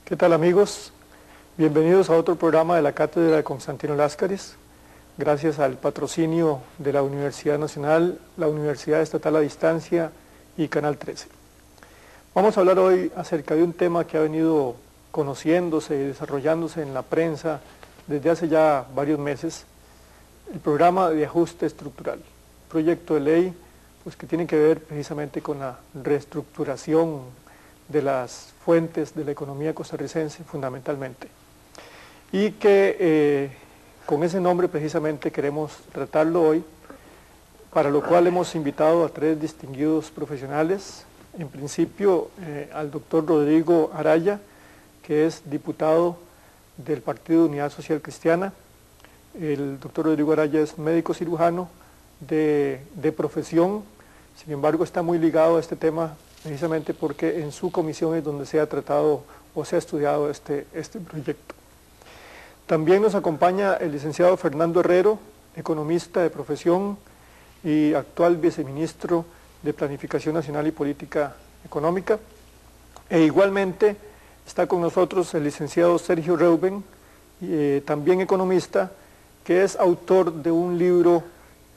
¿Qué tal, amigos? Bienvenidos a otro programa de la Cátedra de Constantino Láscaris, gracias al patrocinio de la Universidad Nacional, la Universidad Estatal a Distancia y Canal 13. Vamos a hablar hoy acerca de un tema que ha venido conociéndose y desarrollándose en la prensa desde hace ya varios meses, el programa de ajuste estructural, proyecto de ley pues, que tiene que ver precisamente con la reestructuración de las fuentes de la economía costarricense fundamentalmente, y que con ese nombre precisamente queremos tratarlo hoy, para lo cual hemos invitado a tres distinguidos profesionales. En principio al doctor Rodrigo Araya, que es diputado del Partido de Unidad Social Cristiana. El doctor Rodrigo Araya es médico cirujano de profesión, sin embargo está muy ligado a este tema precisamente porque en su comisión es donde se ha tratado o se ha estudiado este proyecto. También nos acompaña el licenciado Fernando Herrero, economista de profesión y actual viceministro de Planificación Nacional y Política Económica. E igualmente está con nosotros el licenciado Sergio Reuben, también economista, que es autor de un libro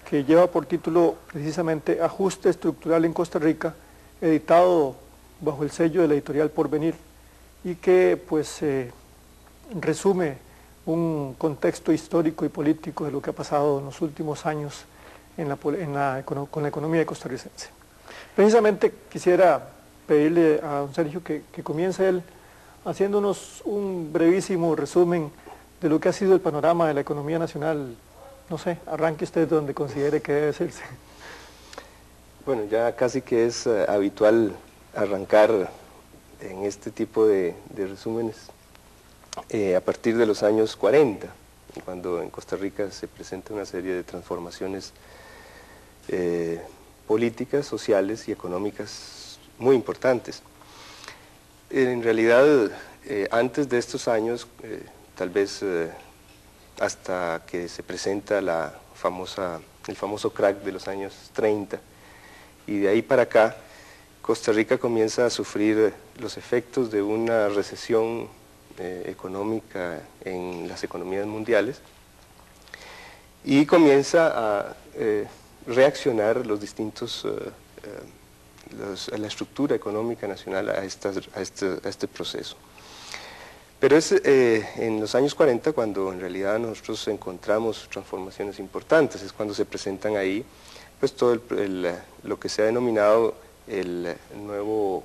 que lleva por título precisamente Ajuste Estructural en Costa Rica, editado bajo el sello de la editorial Porvenir, y que pues resume un contexto histórico y político de lo que ha pasado en los últimos años con la economía costarricense. Precisamente quisiera pedirle a don Sergio que comience él haciéndonos un brevísimo resumen de lo que ha sido el panorama de la economía nacional. No sé, arranque usted donde considere que debe hacerse. Bueno, ya casi que es habitual arrancar en este tipo de resúmenes a partir de los años 40, cuando en Costa Rica se presenta una serie de transformaciones políticas, sociales y económicas muy importantes. En realidad, antes de estos años, tal vez hasta que se presenta el famoso crack de los años 30, y de ahí para acá, Costa Rica comienza a sufrir los efectos de una recesión económica en las economías mundiales y comienza a reaccionar los distintos, la estructura económica nacional a este proceso. Pero es en los años 40 cuando en realidad nosotros encontramos transformaciones importantes, es cuando se presentan ahí pues todo lo que se ha denominado el nuevo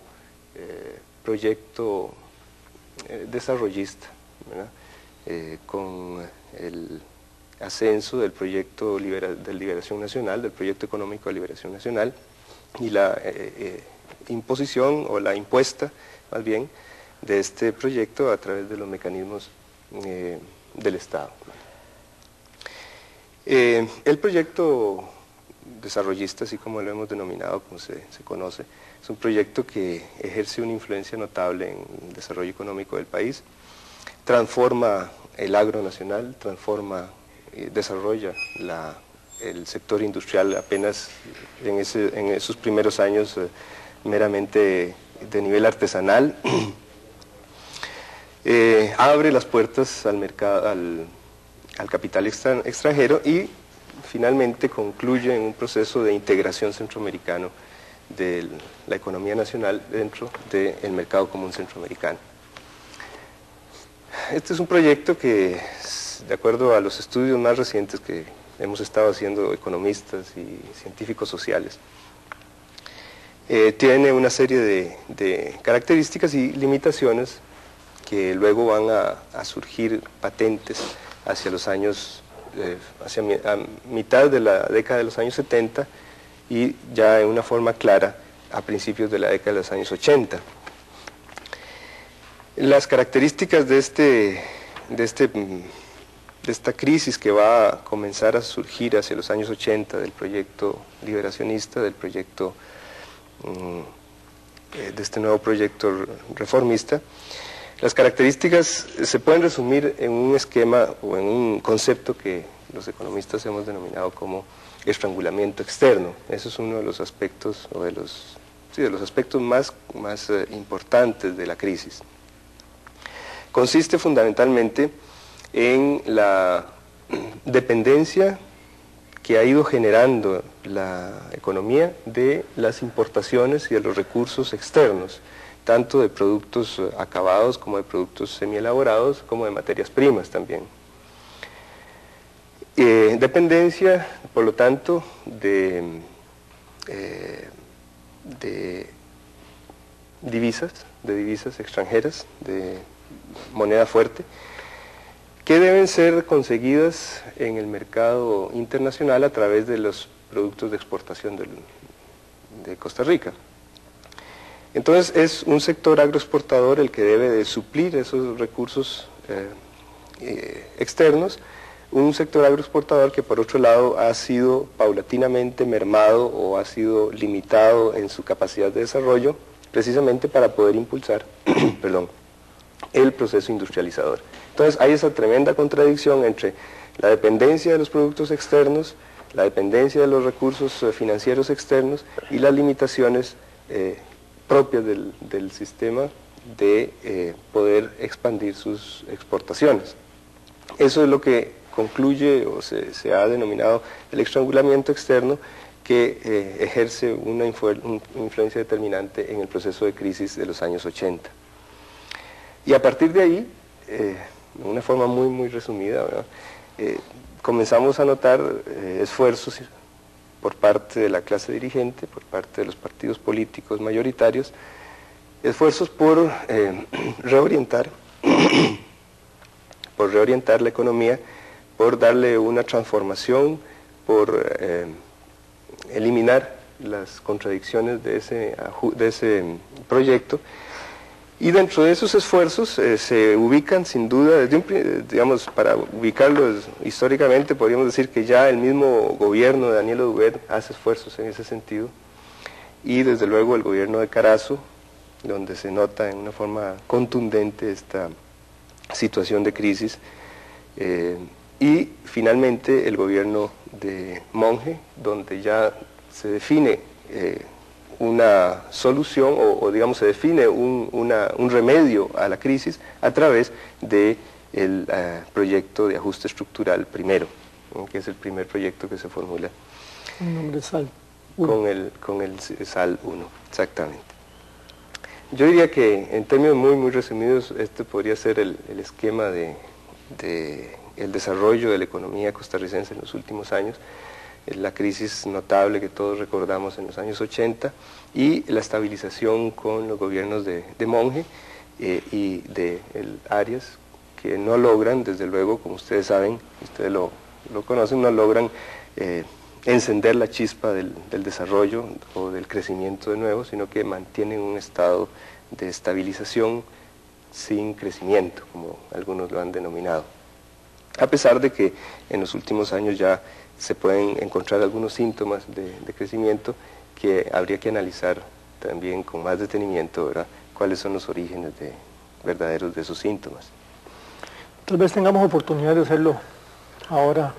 proyecto desarrollista, con el ascenso del proyecto de liberación nacional, del proyecto económico de liberación nacional, y la imposición o la impuesta, más bien, de este proyecto a través de los mecanismos del Estado. El proyecto desarrollista, así como lo hemos denominado, como se conoce, es un proyecto que ejerce una influencia notable en el desarrollo económico del país, transforma el agro nacional, desarrolla el sector industrial apenas en esos primeros años meramente de nivel artesanal, abre las puertas al mercado, al capital extranjero y finalmente concluye en un proceso de integración centroamericano de la economía nacional dentro del mercado común centroamericano. Este es un proyecto que, de acuerdo a los estudios más recientes que hemos estado haciendo economistas y científicos sociales, tiene una serie de características y limitaciones que luego van a surgir patentes hacia los años, a mitad de la década de los años 70 y ya en una forma clara a principios de la década de los años 80. Las características de esta crisis que va a comenzar a surgir hacia los años 80 del proyecto liberacionista, del proyecto, de este nuevo proyecto reformista, las características se pueden resumir en un esquema o en un concepto que los economistas hemos denominado como estrangulamiento externo. Eso es uno de los aspectos, o de los aspectos más importantes de la crisis. consiste fundamentalmente en la dependencia que ha ido generando la economía de las importaciones y de los recursos externos, tanto de productos acabados como de productos semielaborados, como de materias primas también. Dependencia, por lo tanto, de divisas extranjeras, de moneda fuerte, que deben ser conseguidas en el mercado internacional a través de los productos de exportación de Costa Rica. Entonces es un sector agroexportador el que debe de suplir esos recursos externos, un sector agroexportador que por otro lado ha sido paulatinamente mermado o ha sido limitado en su capacidad de desarrollo, precisamente para poder impulsar perdón, el proceso industrializador. Entonces hay esa tremenda contradicción entre la dependencia de los productos externos, la dependencia de los recursos financieros externos y las limitaciones propias del sistema de poder expandir sus exportaciones. Eso es lo que concluye o se ha denominado el estrangulamiento externo, que ejerce una influencia determinante en el proceso de crisis de los años 80. Y a partir de ahí, de una forma muy resumida, comenzamos a notar esfuerzos por parte de la clase dirigente, por parte de los partidos políticos mayoritarios, esfuerzos por reorientar la economía, por darle una transformación, por eliminar las contradicciones de ese proyecto. Y dentro de esos esfuerzos se ubican sin duda, digamos, para ubicarlos históricamente, podríamos decir que ya el mismo gobierno de Daniel Oduber hace esfuerzos en ese sentido, y desde luego el gobierno de Carazo, donde se nota en una forma contundente esta situación de crisis, y finalmente el gobierno de Monge, donde ya se define una solución o digamos se define un remedio a la crisis a través del proyecto de ajuste estructural primero, ¿no? Que es el primer proyecto que se formula. Un nombre SAL 1. Con el SAL 1, exactamente. Yo diría que en términos muy resumidos este podría ser el esquema de el desarrollo de la economía costarricense en los últimos años, la crisis notable que todos recordamos en los años 80 y la estabilización con los gobiernos de Monge y de Arias, que no logran, desde luego, como ustedes saben, ustedes lo conocen, no logran encender la chispa del desarrollo o del crecimiento de nuevo, sino que mantienen un estado de estabilización sin crecimiento, como algunos lo han denominado. A pesar de que en los últimos años ya se pueden encontrar algunos síntomas de crecimiento que habría que analizar también con más detenimiento, ¿verdad? Cuáles son los orígenes verdaderos de esos síntomas. Tal vez tengamos oportunidad de hacerlo ahora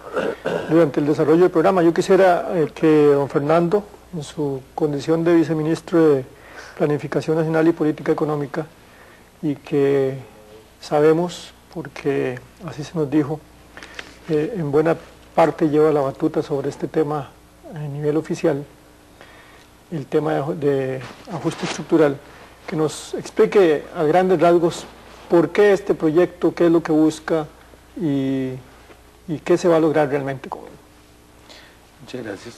durante el desarrollo del programa. Yo quisiera que don Fernando, en su condición de viceministro de Planificación Nacional y Política Económica, y que sabemos, porque así se nos dijo, en buena parte lleva la batuta sobre este tema a nivel oficial, el tema de ajuste estructural, que nos explique a grandes rasgos por qué este proyecto, qué es lo que busca y qué se va a lograr realmente con él. Muchas gracias.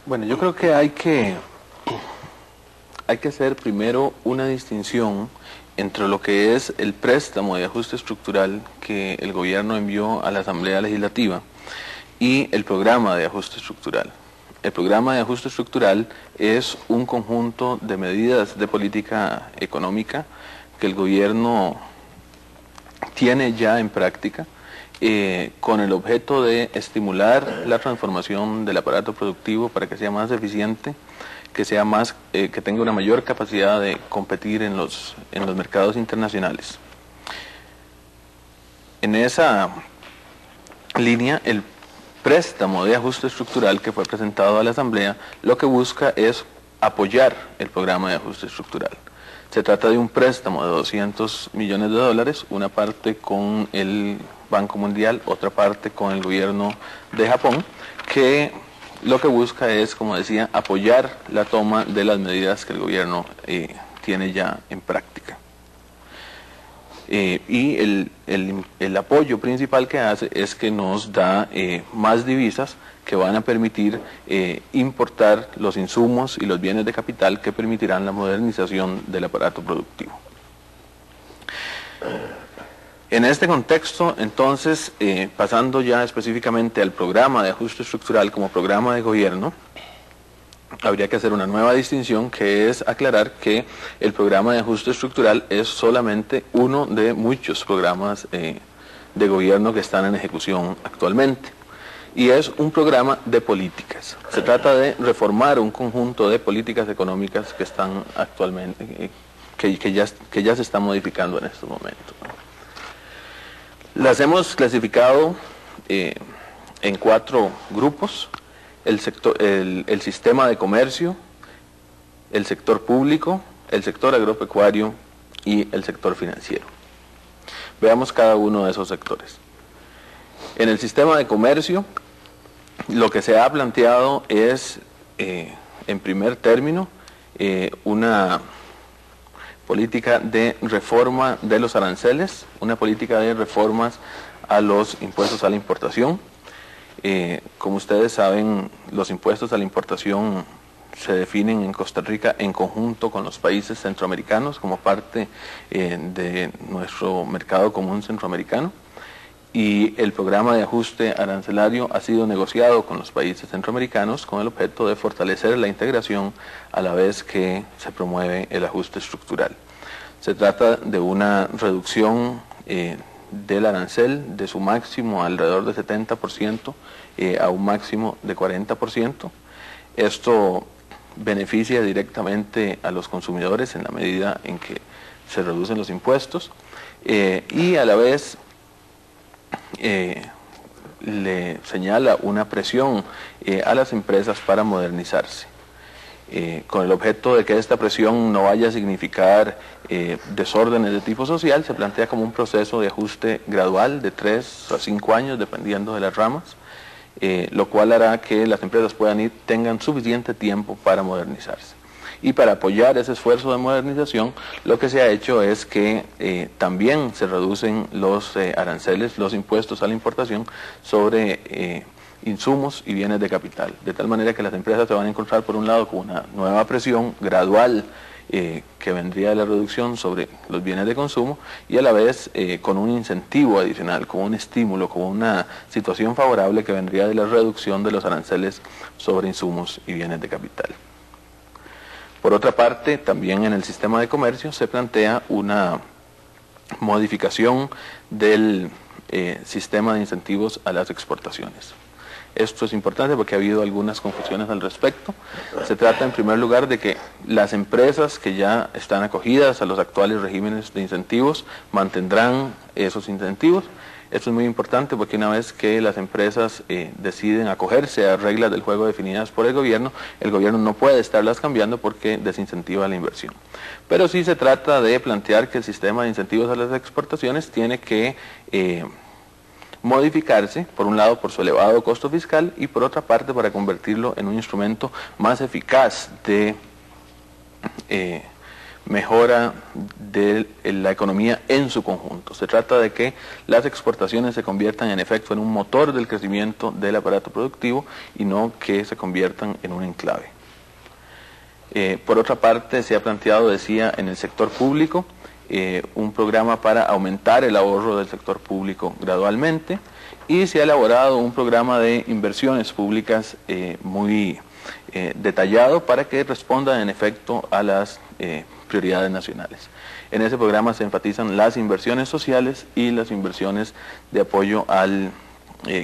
Bueno, yo creo que hay que hacer primero una distinción entre lo que es el préstamo de ajuste estructural que el gobierno envió a la Asamblea Legislativa y el programa de ajuste estructural. El programa de ajuste estructural es un conjunto de medidas de política económica que el gobierno tiene ya en práctica con el objeto de estimular la transformación del aparato productivo para que sea más eficiente, que sea más, que tenga una mayor capacidad de competir en los mercados internacionales. En esa línea, el préstamo de ajuste estructural que fue presentado a la Asamblea, lo que busca es apoyar el programa de ajuste estructural. Se trata de un préstamo de $200 millones, una parte con el Banco Mundial, otra parte con el gobierno de Japón, que lo que busca es, como decía, apoyar la toma de las medidas que el gobierno tiene ya en práctica. Y el apoyo principal que hace es que nos da más divisas que van a permitir importar los insumos y los bienes de capital que permitirán la modernización del aparato productivo. En este contexto, entonces, pasando ya específicamente al programa de ajuste estructural como programa de gobierno, habría que hacer una nueva distinción, que es aclarar que el programa de ajuste estructural es solamente uno de muchos programas de gobierno que están en ejecución actualmente. Y es un programa de políticas. Se trata de reformar un conjunto de políticas económicas que están actualmente, que ya se están modificando en estos momentos. Las hemos clasificado en 4 grupos: el sistema de comercio, el sector público, el sector agropecuario y el sector financiero. Veamos cada uno de esos sectores. En el sistema de comercio, lo que se ha planteado es, en primer término, una política de reforma de los aranceles, una política de reformas a los impuestos a la importación. Como ustedes saben, los impuestos a la importación se definen en Costa Rica en conjunto con los países centroamericanos como parte de nuestro mercado común centroamericano, y el programa de ajuste arancelario ha sido negociado con los países centroamericanos con el objeto de fortalecer la integración a la vez que se promueve el ajuste estructural. Se trata de una reducción del arancel de su máximo alrededor de 70% a un máximo de 40%. Esto beneficia directamente a los consumidores en la medida en que se reducen los impuestos y a la vez le señala una presión a las empresas para modernizarse, con el objeto de que esta presión no vaya a significar desórdenes de tipo social. Se plantea como un proceso de ajuste gradual de 3 a 5 años dependiendo de las ramas, lo cual hará que las empresas tengan suficiente tiempo para modernizarse. Y para apoyar ese esfuerzo de modernización, lo que se ha hecho es que también se reducen los aranceles, los impuestos a la importación sobre insumos y bienes de capital, de tal manera que las empresas se van a encontrar por un lado con una nueva presión gradual que vendría de la reducción sobre los bienes de consumo, y a la vez con un incentivo adicional, como un estímulo, como una situación favorable que vendría de la reducción de los aranceles sobre insumos y bienes de capital. Por otra parte, también en el sistema de comercio se plantea una modificación del sistema de incentivos a las exportaciones. Esto es importante porque ha habido algunas confusiones al respecto. Se trata en primer lugar de que las empresas que ya están acogidas a los actuales regímenes de incentivos mantendrán esos incentivos. Esto es muy importante porque una vez que las empresas deciden acogerse a reglas del juego definidas por el gobierno no puede estarlas cambiando porque desincentiva la inversión. Pero sí se trata de plantear que el sistema de incentivos a las exportaciones tiene que modificarse, por un lado por su elevado costo fiscal y por otra parte para convertirlo en un instrumento más eficaz de mejora de la economía en su conjunto. Se trata de que las exportaciones se conviertan en efecto en un motor del crecimiento del aparato productivo y no que se conviertan en un enclave. Por otra parte, se ha planteado, decía, en el sector público, un programa para aumentar el ahorro del sector público gradualmente, y se ha elaborado un programa de inversiones públicas muy detallado para que respondan en efecto a las prioridades nacionales. En ese programa se enfatizan las inversiones sociales y las inversiones de apoyo al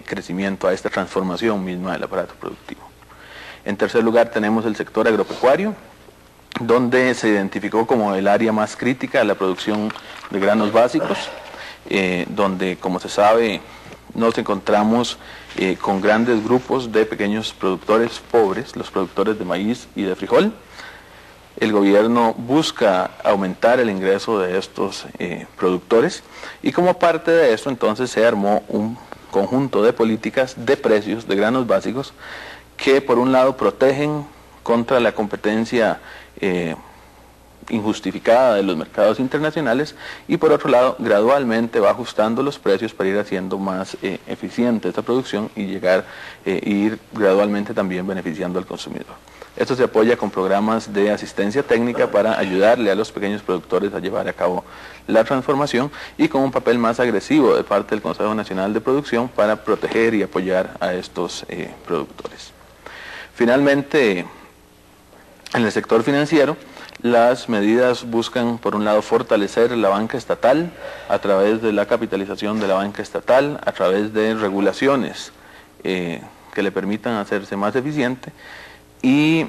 crecimiento, a esta transformación misma del aparato productivo. En tercer lugar tenemos el sector agropecuario, donde se identificó como el área más crítica de la producción de granos básicos, donde, como se sabe, nos encontramos con grandes grupos de pequeños productores pobres, los productores de maíz y de frijol, el gobierno busca aumentar el ingreso de estos productores, y como parte de esto entonces se armó un conjunto de políticas de precios de granos básicos que por un lado protegen contra la competencia injustificada de los mercados internacionales, y por otro lado gradualmente va ajustando los precios para ir haciendo más eficiente esta producción y ir gradualmente también beneficiando al consumidor. Esto se apoya con programas de asistencia técnica para ayudarle a los pequeños productores a llevar a cabo la transformación, y con un papel más agresivo de parte del Consejo Nacional de Producción para proteger y apoyar a estos productores. Finalmente, en el sector financiero, las medidas buscan, por un lado, fortalecer la banca estatal a través de la capitalización de la banca estatal, a través de regulaciones que le permitan hacerse más eficiente, y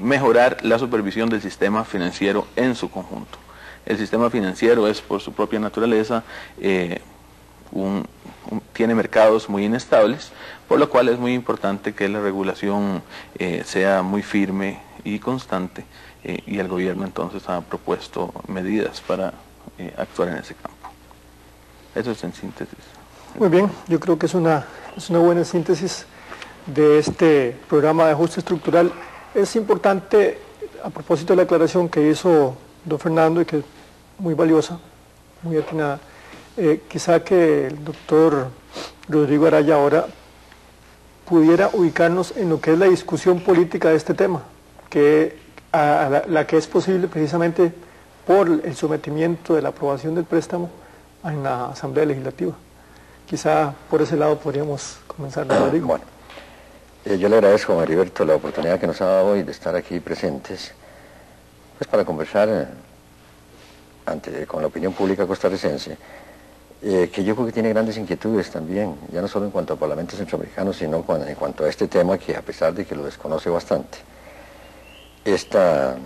mejorar la supervisión del sistema financiero en su conjunto. El sistema financiero es, por su propia naturaleza, tiene mercados muy inestables, por lo cual es muy importante que la regulación sea muy firme y constante, y el gobierno entonces ha propuesto medidas para actuar en ese campo. Eso es en síntesis. Muy bien, yo creo que es una buena síntesis de este programa de ajuste estructural. Es importante, a propósito de la aclaración que hizo don Fernando, y que es muy valiosa, muy atinada, quizá que el doctor Rodrigo Araya ahora pudiera ubicarnos en lo que es la discusión política de este tema, la que es posible precisamente por el sometimiento de la aprobación del préstamo en la Asamblea Legislativa. Quizá por ese lado podríamos comenzar, Rodrigo. Bueno, yo le agradezco a Mariberto la oportunidad que nos ha dado hoy de estar aquí presentes, pues para conversar con la opinión pública costarricense, que yo creo que tiene grandes inquietudes también, ya no solo en cuanto al Parlamento Centroamericano, sino en cuanto a este tema, que a pesar de que lo desconoce bastante, estas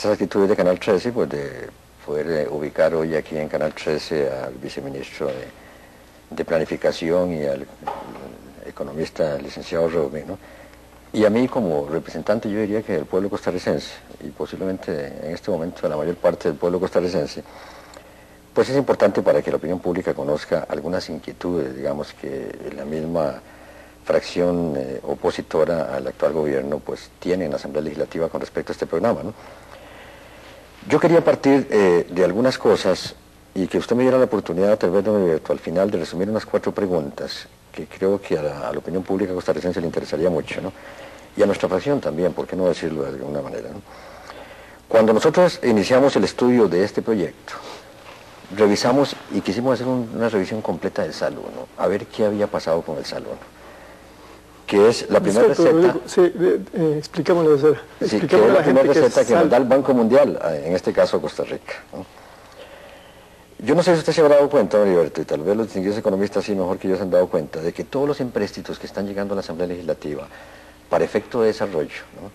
actitudes de Canal 13, pues de poder ubicar hoy aquí en Canal 13 al viceministro de Planificación y al economista licenciado Rubén, ¿no? Y a mí como representante, yo diría que del pueblo costarricense, y posiblemente en este momento de la mayor parte del pueblo costarricense, pues es importante para que la opinión pública conozca algunas inquietudes, digamos, que la misma fracción opositora al actual gobierno pues tiene en la Asamblea Legislativa con respecto a este programa, ¿no? Yo quería partir de algunas cosas, y que usted me diera la oportunidad, tal vez, don Alberto, al final, de resumir unas 4 preguntas que creo que a la opinión pública costarricense le interesaría mucho, ¿no? Y a nuestra fracción también, ¿por qué no decirlo de alguna manera, ¿no? Cuando nosotros iniciamos el estudio de este proyecto, revisamos y quisimos hacer una revisión completa del SALU, ¿no? A ver qué había pasado con el SALU, ¿no? Que es la primera receta. Sí, expliquémoslo, sí, que es la primera receta que nos da el Banco Mundial, en este caso Costa Rica, ¿no? Yo no sé si usted se habrá dado cuenta, don Heriberto, y tal vez los distinguidos economistas sí mejor que yo se han dado cuenta, de que todos los empréstitos que están llegando a la Asamblea Legislativa para efecto de desarrollo, ¿no?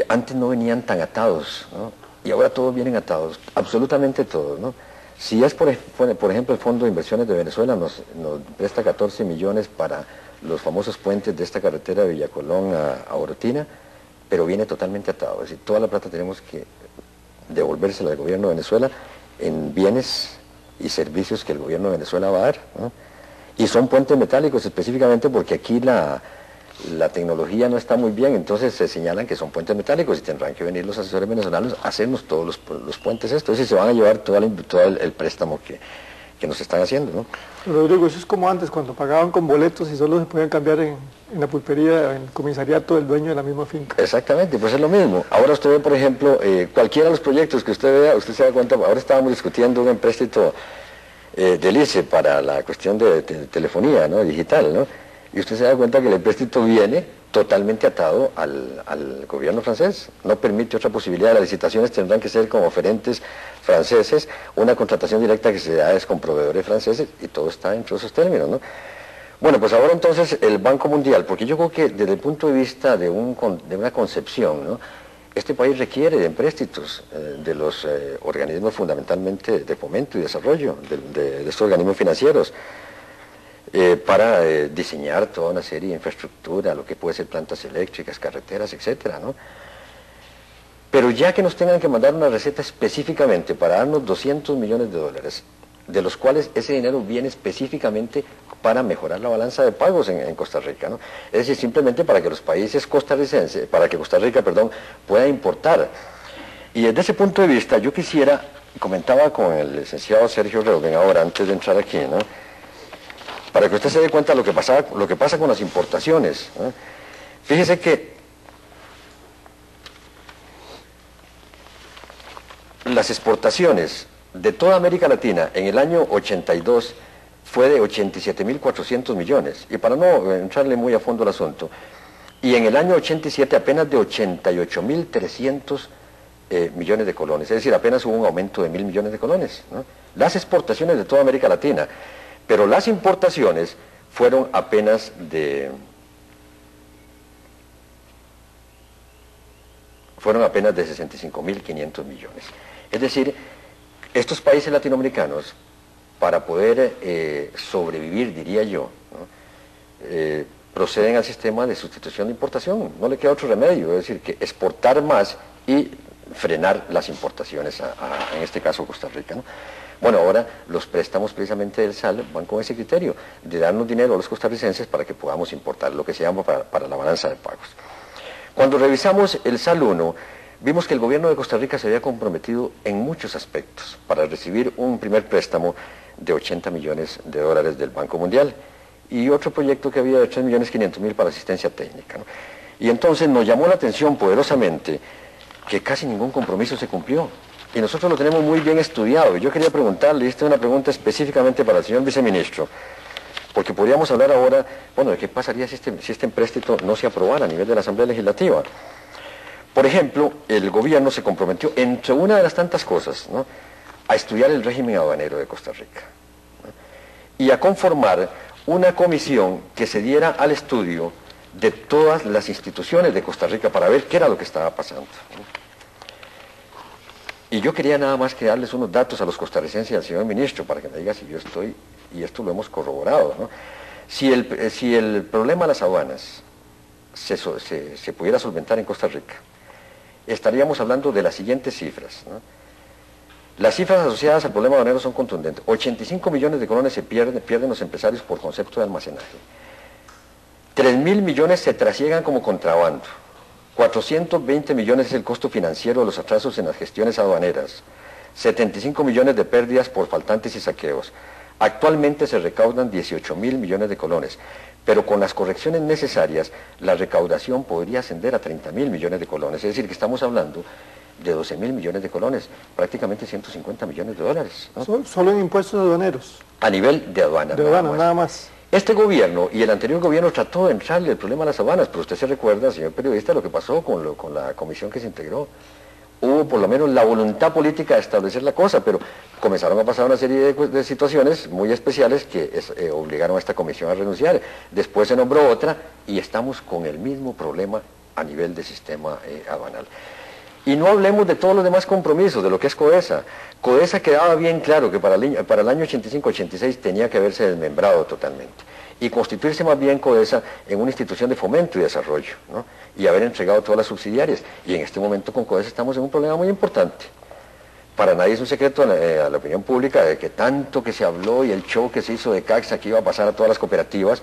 Antes no venían tan atados, ¿no? Y ahora todos vienen atados, absolutamente todos, ¿no? Si es por ejemplo el Fondo de Inversiones de Venezuela nos presta 14 millones para los famosos puentes de esta carretera de Villacolón a Orotina, pero viene totalmente atado, es decir, toda la plata tenemos que devolvérsela al gobierno de Venezuela en bienes y servicios que el gobierno de Venezuela va a dar, ¿no? Y son puentes metálicos específicamente porque aquí la tecnología no está muy bien, entonces se señalan que son puentes metálicos y tendrán que venir los asesores venezolanos a hacernos todos los puentes estos, y se van a llevar todo el préstamo que nos están haciendo, ¿no? Rodrigo, eso es como antes, cuando pagaban con boletos y solo se podían cambiar en la pulpería, en el comisariato del dueño de la misma finca. Exactamente, pues es lo mismo. Ahora usted ve, por ejemplo, cualquiera de los proyectos que usted vea, usted se da cuenta, ahora estábamos discutiendo un empréstito del ICE para la cuestión de telefonía, ¿no? Digital, ¿no? Y usted se da cuenta que el empréstito viene totalmente atado al gobierno francés. No permite otra posibilidad. Las licitaciones tendrán que ser con oferentes franceses, una contratación directa que se da es con proveedores franceses, y todo está dentro de esos términos, ¿no? Bueno, pues ahora entonces el Banco Mundial, porque yo creo que desde el punto de vista de una concepción, ¿no? Este país requiere de empréstitos de los organismos fundamentalmente de fomento y desarrollo, de estos organismos financieros, para diseñar toda una serie de infraestructura, lo que puede ser plantas eléctricas, carreteras, etcétera, ¿no? Pero ya que nos tengan que mandar una receta específicamente para darnos 200 millones de dólares, de los cuales ese dinero viene específicamente para mejorar la balanza de pagos en Costa Rica, ¿no? Es decir, simplemente para que los países costarricenses, para que Costa Rica, perdón, pueda importar. Y desde ese punto de vista yo quisiera, comentaba con el licenciado Sergio Reuben ahora, antes de entrar aquí, ¿no?, para que usted se dé cuenta de lo que pasa con las importaciones, ¿no? Fíjese que las exportaciones de toda América Latina en el año 82 fue de 87.400 millones, y para no entrarle muy a fondo al asunto, y en el año 87 apenas de 88.300 millones de colones, es decir, apenas hubo un aumento de 1.000 millones de colones, ¿no? Las exportaciones de toda América Latina, pero las importaciones fueron apenas de 65.500 millones. Es decir, estos países latinoamericanos, para poder sobrevivir, diría yo, ¿no?, proceden al sistema de sustitución de importación. No le queda otro remedio, es decir, que exportar más y frenar las importaciones, en este caso Costa Rica, ¿no? Bueno, ahora los préstamos precisamente del SAL van con ese criterio, de darnos dinero a los costarricenses para que podamos importar, lo que se llama para la balanza de pagos. Cuando revisamos el SAL 1, vimos que el gobierno de Costa Rica se había comprometido en muchos aspectos para recibir un primer préstamo de 80 millones de dólares del Banco Mundial y otro proyecto que había de 3.500.000 para asistencia técnica, ¿no? Y entonces nos llamó la atención poderosamente que casi ningún compromiso se cumplió. Y nosotros lo tenemos muy bien estudiado. Yo quería preguntarle, esta es una pregunta específicamente para el señor viceministro, porque podríamos hablar ahora, bueno, de qué pasaría si este empréstito no se aprobara a nivel de la Asamblea Legislativa. Por ejemplo, el gobierno se comprometió, entre una de las tantas cosas, ¿no?, a estudiar el régimen aduanero de Costa Rica, ¿no?, y a conformar una comisión que se diera al estudio de todas las instituciones de Costa Rica para ver qué era lo que estaba pasando, ¿no? Y yo quería nada más que darles unos datos a los costarricenses y al señor ministro para que me diga si yo estoy, y esto lo hemos corroborado, ¿no? Si el problema de las aduanas se pudiera solventar en Costa Rica, estaríamos hablando de las siguientes cifras, ¿no? Las cifras asociadas al problema aduanero son contundentes. 85 millones de colones se pierden los empresarios por concepto de almacenaje. 3.000 millones se trasiegan como contrabando. 420 millones es el costo financiero de los atrasos en las gestiones aduaneras. 75 millones de pérdidas por faltantes y saqueos. Actualmente se recaudan 18.000 millones de colones, pero con las correcciones necesarias, la recaudación podría ascender a 30.000 millones de colones. Es decir, que estamos hablando de 12.000 millones de colones, prácticamente 150 millones de dólares, ¿no? Solo en impuestos aduaneros. A nivel de aduana. De aduana, nada más. Este gobierno y el anterior gobierno trató de entrarle el problema a las aduanas, pero usted se recuerda, señor periodista, lo que pasó con la comisión que se integró. Hubo por lo menos la voluntad política de establecer la cosa, pero comenzaron a pasar una serie de situaciones muy especiales que obligaron a esta comisión a renunciar. Después se nombró otra y estamos con el mismo problema a nivel del sistema aduanal. Y no hablemos de todos los demás compromisos, de lo que es CODESA. CODESA quedaba bien claro que para el año 85-86 tenía que haberse desmembrado totalmente y constituirse más bien CODESA en una institución de fomento y desarrollo, ¿no?, y haber entregado todas las subsidiarias. Y en este momento con CODESA estamos en un problema muy importante. Para nadie es un secreto a la opinión pública de que tanto que se habló y el show que se hizo de CAXA que iba a pasar a todas las cooperativas,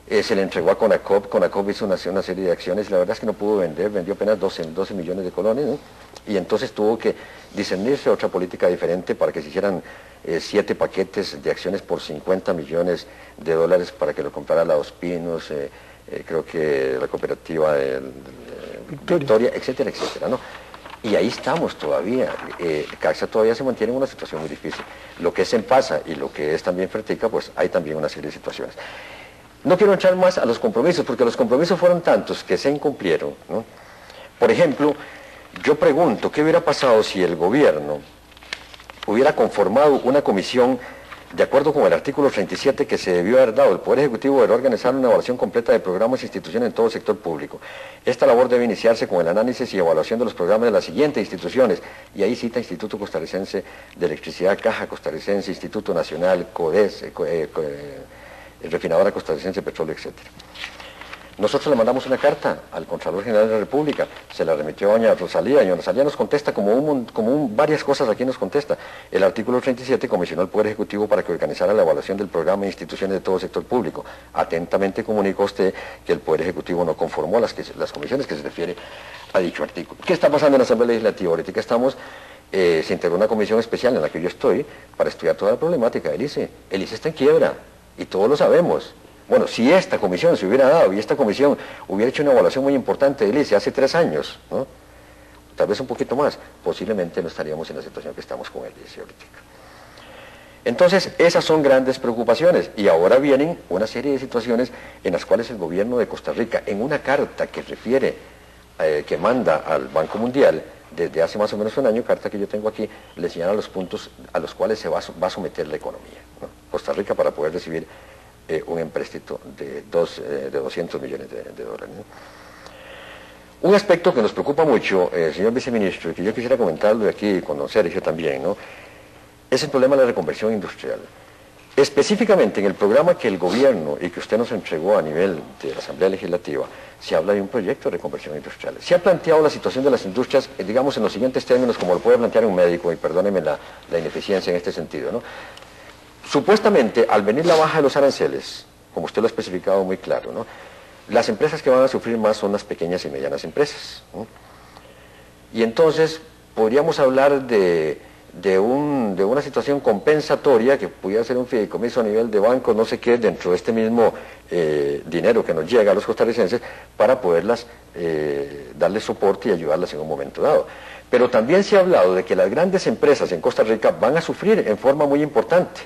se le entregó a CONACOP. CONACOP hizo una serie de acciones y la verdad es que no pudo vender, vendió apenas 12 millones de colones, ¿no? Y entonces tuvo que discernirse otra política diferente para que se hicieran 7 paquetes de acciones por 50 millones de dólares para que lo comprara La Dos Pinos, creo que la cooperativa Victoria, etcétera, etcétera, ¿no? Y ahí estamos todavía. CAXA todavía se mantiene en una situación muy difícil. Lo que es Empasa y lo que es también Fertica, pues hay también una serie de situaciones. No quiero entrar más a los compromisos, porque los compromisos fueron tantos que se incumplieron, ¿no? Por ejemplo, yo pregunto, ¿qué hubiera pasado si el gobierno hubiera conformado una comisión de acuerdo con el artículo 37 que se debió haber dado? El Poder Ejecutivo deberá organizar una evaluación completa de programas e instituciones en todo el sector público. Esta labor debe iniciarse con el análisis y evaluación de los programas de las siguientes instituciones, y ahí cita Instituto Costarricense de Electricidad, Caja Costarricense, Instituto Nacional, CODES, Refinadora Costarricense de Petróleo, etc. Nosotros le mandamos una carta al Contralor General de la República, se la remitió a doña Rosalía, doña Rosalía nos contesta varias cosas aquí nos contesta. El artículo 37 comisionó al Poder Ejecutivo para que organizara la evaluación del programa de instituciones de todo el sector público. Atentamente comunicó usted que el Poder Ejecutivo no conformó las comisiones que se refiere a dicho artículo. ¿Qué está pasando en la Asamblea Legislativa? Ahorita estamos... se integró una comisión especial en la que yo estoy para estudiar toda la problemática del ICE. El ICE está en quiebra y todos lo sabemos. Bueno, si esta comisión se hubiera dado y esta comisión hubiera hecho una evaluación muy importante del ICE hace 3 años, ¿no? Tal vez un poquito más, posiblemente no estaríamos en la situación que estamos con el ICE ahorita. Entonces, esas son grandes preocupaciones y ahora vienen una serie de situaciones en las cuales el gobierno de Costa Rica, en una carta que refiere, que manda al Banco Mundial, desde hace más o menos un año, carta que yo tengo aquí, le señala los puntos a los cuales se va a someter la economía, ¿no? Costa Rica para poder recibir un empréstito de 200 millones de dólares, ¿no? Un aspecto que nos preocupa mucho, señor viceministro, y que yo quisiera comentarlo aquí con don Sergio también, ¿no? Es el problema de la reconversión industrial. Específicamente en el programa que el gobierno y que usted nos entregó a nivel de la Asamblea Legislativa, se habla de un proyecto de reconversión industrial. Se ha planteado la situación de las industrias, digamos, en los siguientes términos, como lo puede plantear un médico, y perdóneme la ineficiencia en este sentido, ¿no? Supuestamente, al venir la baja de los aranceles, como usted lo ha especificado muy claro, ¿no? Las empresas que van a sufrir más son las pequeñas y medianas empresas, ¿no? Y entonces, podríamos hablar de una situación compensatoria que pudiera ser un fideicomiso a nivel de banco, no sé qué, dentro de este mismo dinero que nos llega a los costarricenses para poderlas darles soporte y ayudarlas en un momento dado. Pero también se ha hablado de que las grandes empresas en Costa Rica van a sufrir en forma muy importante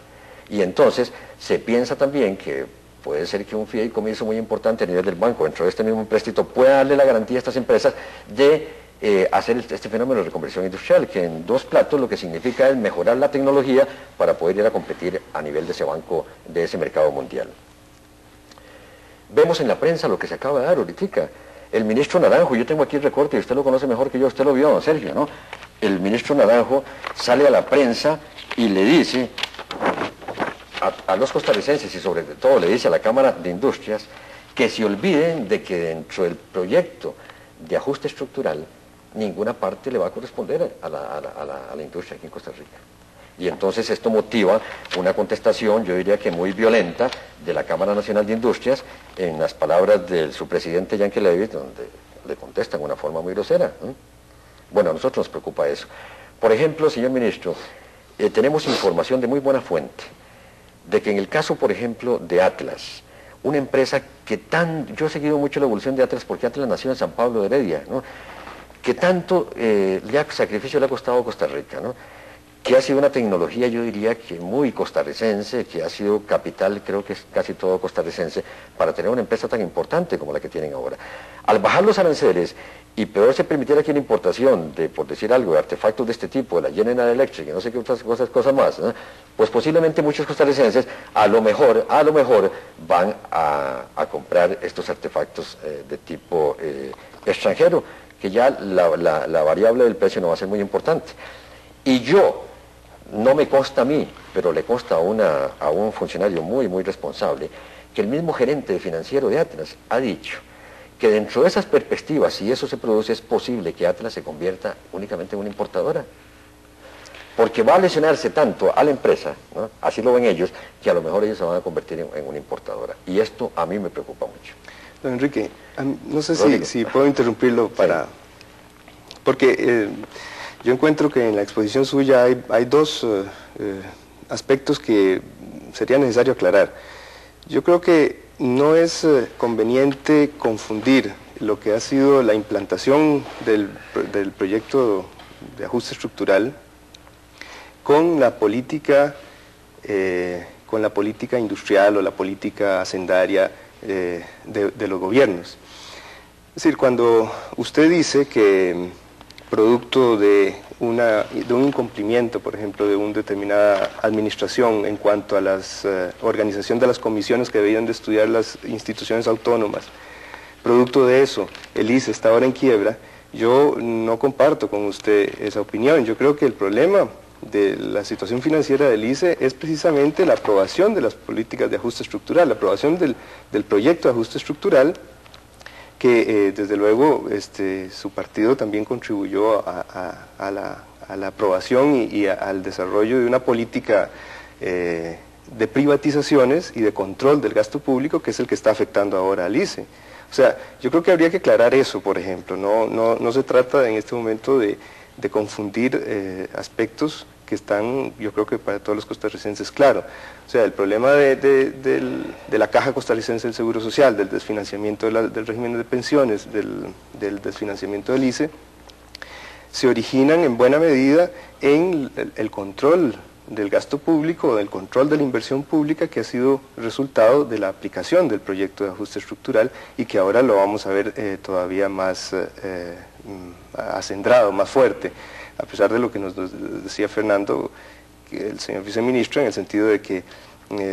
y entonces se piensa también que puede ser que un fideicomiso muy importante a nivel del banco dentro de este mismo empréstito pueda darle la garantía a estas empresas de hacer este fenómeno de reconversión industrial, que en 2 platos lo que significa es mejorar la tecnología para poder ir a competir a nivel de ese banco, de ese mercado mundial. Vemos en la prensa lo que se acaba de dar ahorita. El ministro Naranjo, yo tengo aquí el recorte y usted lo conoce mejor que yo, usted lo vio, don Sergio, ¿no? El ministro Naranjo sale a la prensa y le dice a los costarricenses y sobre todo le dice a la Cámara de Industrias que se olviden de que dentro del proyecto de ajuste estructural ninguna parte le va a corresponder a la industria aquí en Costa Rica. Y entonces esto motiva una contestación, yo diría que muy violenta, de la Cámara Nacional de Industrias, en las palabras de su presidente Yankelevich, donde le contestan de una forma muy grosera, ¿eh? Bueno, a nosotros nos preocupa eso. Por ejemplo, señor ministro, tenemos información de muy buena fuente, de que en el caso, por ejemplo, de Atlas, una empresa que yo he seguido mucho la evolución de Atlas porque Atlas nació en San Pablo de Heredia, ¿no? Que tanto sacrificio le ha costado a Costa Rica, ¿no? Que ha sido una tecnología, yo diría que muy costarricense, que ha sido capital, creo que es casi todo costarricense, para tener una empresa tan importante como la que tienen ahora. Al bajar los aranceles, y peor se permitiera aquí la importación de, por decir algo, de artefactos de este tipo, de la General Electric y no sé qué otras cosas más, ¿no? Pues posiblemente muchos costarricenses a lo mejor van a comprar estos artefactos de tipo extranjero, que ya la variable del precio no va a ser muy importante. Y no me consta a mí, pero le consta a un funcionario muy, muy responsable, que el mismo gerente financiero de Atlas ha dicho que dentro de esas perspectivas, si eso se produce, es posible que Atlas se convierta únicamente en una importadora. Porque va a lesionarse tanto a la empresa, ¿no? Así lo ven ellos, que a lo mejor ellos se van a convertir en una importadora. Y esto a mí me preocupa mucho. Don Enrique, no sé si puedo interrumpirlo para... Porque yo encuentro que en la exposición suya hay 2 aspectos que sería necesario aclarar. Yo creo que no es conveniente confundir lo que ha sido la implantación del proyecto de ajuste estructural con la política industrial o la política hacendaria de los gobiernos. Es decir, cuando usted dice que producto de un incumplimiento, por ejemplo, de una determinada administración en cuanto a la organización de las comisiones que debían de estudiar las instituciones autónomas, producto de eso, el ICE está ahora en quiebra, yo no comparto con usted esa opinión. Yo creo que el problema de la situación financiera del ICE es precisamente la aprobación de las políticas de ajuste estructural, la aprobación del proyecto de ajuste estructural que desde luego su partido también contribuyó a la aprobación y al desarrollo de una política de privatizaciones y de control del gasto público, que es el que está afectando ahora al ICE. O sea, yo creo que habría que aclarar eso, por ejemplo. No se trata en este momento de confundir aspectos que están, yo creo que para todos los costarricenses, claro. O sea, el problema de la Caja Costarricense del Seguro Social, del desfinanciamiento del régimen de pensiones, del desfinanciamiento del ICE, se originan en buena medida en el control del gasto público, del control de la inversión pública, que ha sido resultado de la aplicación del proyecto de ajuste estructural y que ahora lo vamos a ver todavía más acendrado, más fuerte, a pesar de lo que nos decía Fernando, el señor viceministro, en el sentido de que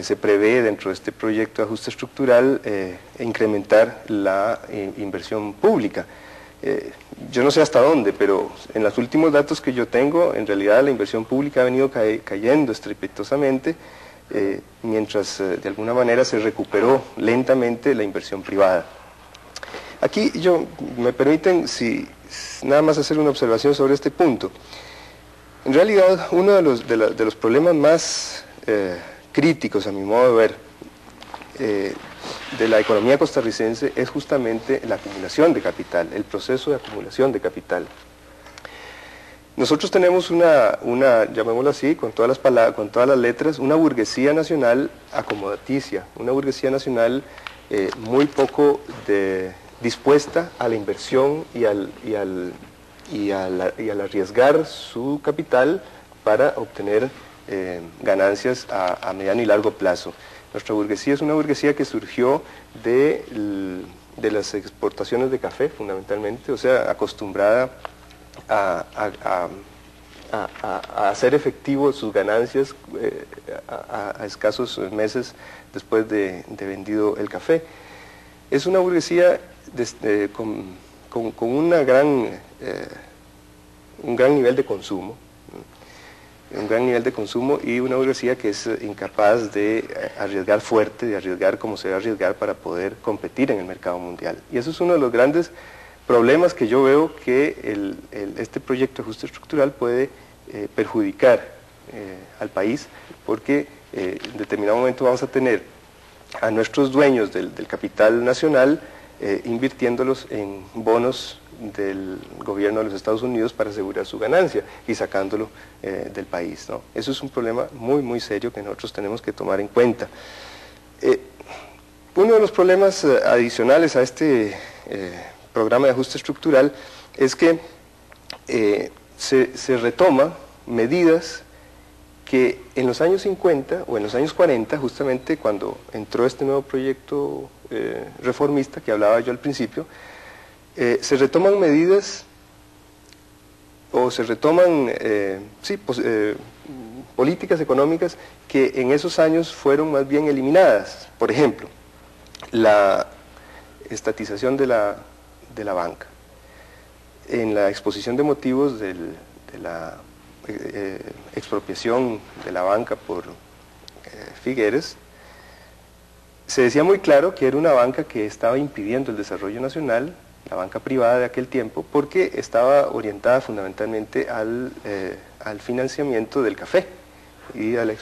se prevé dentro de este proyecto de ajuste estructural incrementar la inversión pública. Yo no sé hasta dónde, pero en los últimos datos que yo tengo, en realidad la inversión pública ha venido cayendo estrepitosamente, mientras de alguna manera se recuperó lentamente la inversión privada. Aquí me permiten nada más hacer una observación sobre este punto. En realidad, uno de los problemas más críticos, a mi modo de ver, de la economía costarricense es justamente la acumulación de capital, el proceso de acumulación de capital. Nosotros tenemos llamémoslo así, con todas las palabras, con todas las letras, una burguesía nacional acomodaticia, una burguesía nacional muy poco dispuesta a la inversión y al arriesgar su capital para obtener ganancias a mediano y largo plazo. Nuestra burguesía es una burguesía que surgió de las exportaciones de café, fundamentalmente, o sea, acostumbrada a hacer efectivo sus ganancias a escasos meses después de vendido el café. Es una burguesía con un gran nivel de consumo, y una burguesía que es incapaz de arriesgar fuerte, de arriesgar como se debe arriesgar para poder competir en el mercado mundial. Y eso es uno de los grandes problemas que yo veo que este proyecto de ajuste estructural puede perjudicar al país, porque en determinado momento vamos a tener a nuestros dueños del capital nacional invirtiéndolos en bonos del gobierno de los Estados Unidos para asegurar su ganancia y sacándolo del país, ¿no? Eso es un problema muy, muy serio que nosotros tenemos que tomar en cuenta. Uno de los problemas adicionales a este programa de ajuste estructural es que se retoma medidas que en los años 50 o en los años 40, justamente cuando entró este nuevo proyecto reformista que hablaba yo al principio, se retoman medidas o se retoman políticas económicas que en esos años fueron más bien eliminadas. Por ejemplo, la estatización de la banca. En la exposición de motivos de la expropiación de la banca por Figueres, se decía muy claro que era una banca que estaba impidiendo el desarrollo nacional, la banca privada de aquel tiempo, porque estaba orientada fundamentalmente al financiamiento del café y a la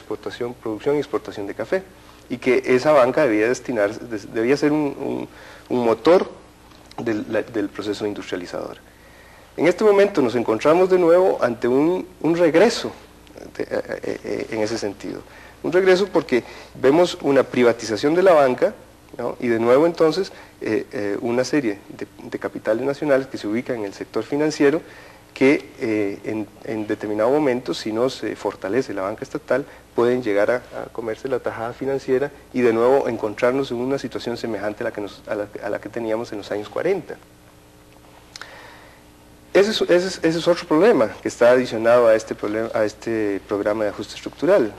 producción y exportación de café, y que esa banca debía ser un motor del proceso industrializador. En este momento nos encontramos de nuevo ante un regreso en ese sentido. Un regreso porque vemos una privatización de la banca, ¿no? Y de nuevo entonces una serie de capitales nacionales que se ubican en el sector financiero que en determinado momento, si no se fortalece la banca estatal, pueden llegar a comerse la tajada financiera y de nuevo encontrarnos en una situación semejante a la que teníamos en los años 40. Ese es otro problema que está adicionado a este programa de ajuste estructural.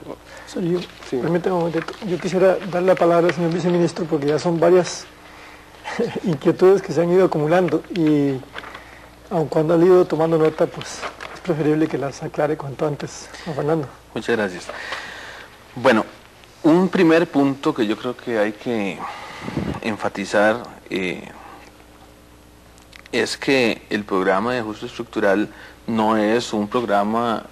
Sí. Permítame un momento, yo quisiera dar la palabra al señor viceministro porque ya son varias inquietudes que se han ido acumulando y aun cuando han ido tomando nota, pues es preferible que las aclare cuanto antes. Juan Fernando. Muchas gracias. Bueno, un primer punto que yo creo que hay que enfatizar es que el programa de ajuste estructural no es un programa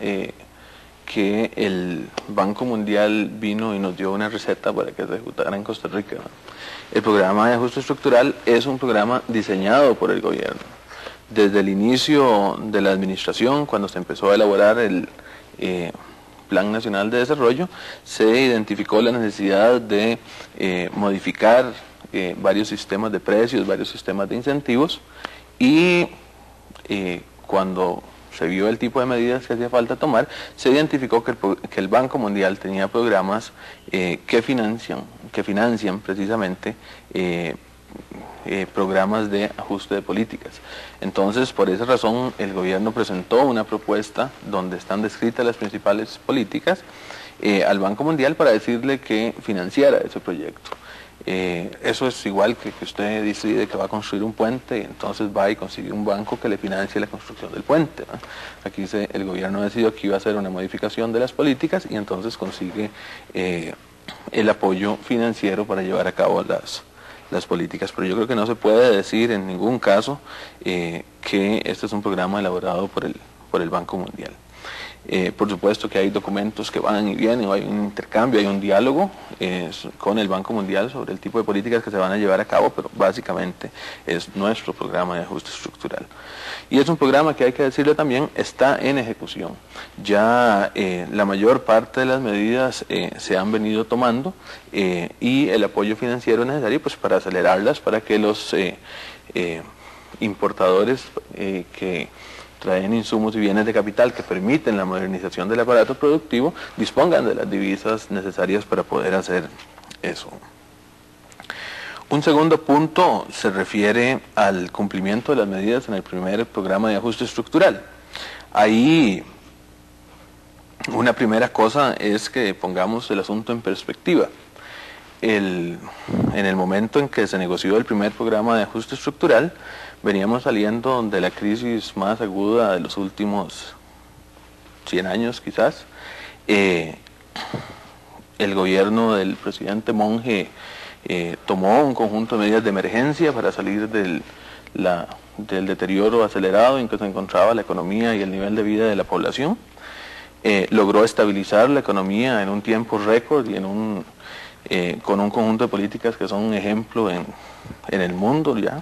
que el Banco Mundial vino y nos dio una receta para que se ejecutara en Costa Rica. El programa de ajuste estructural es un programa diseñado por el gobierno. Desde el inicio de la administración, cuando se empezó a elaborar el Plan Nacional de Desarrollo, se identificó la necesidad de modificar varios sistemas de precios, varios sistemas de incentivos, y cuando se vio el tipo de medidas que hacía falta tomar, se identificó que el Banco Mundial tenía programas que financian precisamente programas de ajuste de políticas. Entonces, por esa razón, el gobierno presentó una propuesta donde están descritas las principales políticas al Banco Mundial para decirle que financiara ese proyecto. Eso es igual que usted decide que va a construir un puente y entonces va y consigue un banco que le financie la construcción del puente, ¿no? Aquí el gobierno decidió que iba a hacer una modificación de las políticas y entonces consigue el apoyo financiero para llevar a cabo las políticas. Pero yo creo que no se puede decir en ningún caso que este es un programa elaborado por el Banco Mundial. Por supuesto que hay documentos que van y vienen, hay un intercambio, hay un diálogo con el Banco Mundial sobre el tipo de políticas que se van a llevar a cabo, pero básicamente es nuestro programa de ajuste estructural. Y es un programa que, hay que decirlo también, está en ejecución. Ya la mayor parte de las medidas se han venido tomando y el apoyo financiero necesario pues para acelerarlas, para que los importadores que traen insumos y bienes de capital que permiten la modernización del aparato productivo, dispongan de las divisas necesarias para poder hacer eso. Un segundo punto se refiere al cumplimiento de las medidas en el primer programa de ajuste estructural. Ahí una primera cosa es que pongamos el asunto en perspectiva. En el momento en que se negoció el primer programa de ajuste estructural, veníamos saliendo de la crisis más aguda de los últimos 100 años quizás. El gobierno del presidente Monge tomó un conjunto de medidas de emergencia para salir del deterioro acelerado en que se encontraba la economía y el nivel de vida de la población. Logró estabilizar la economía en un tiempo récord y con un conjunto de políticas que son un ejemplo en el mundo ya.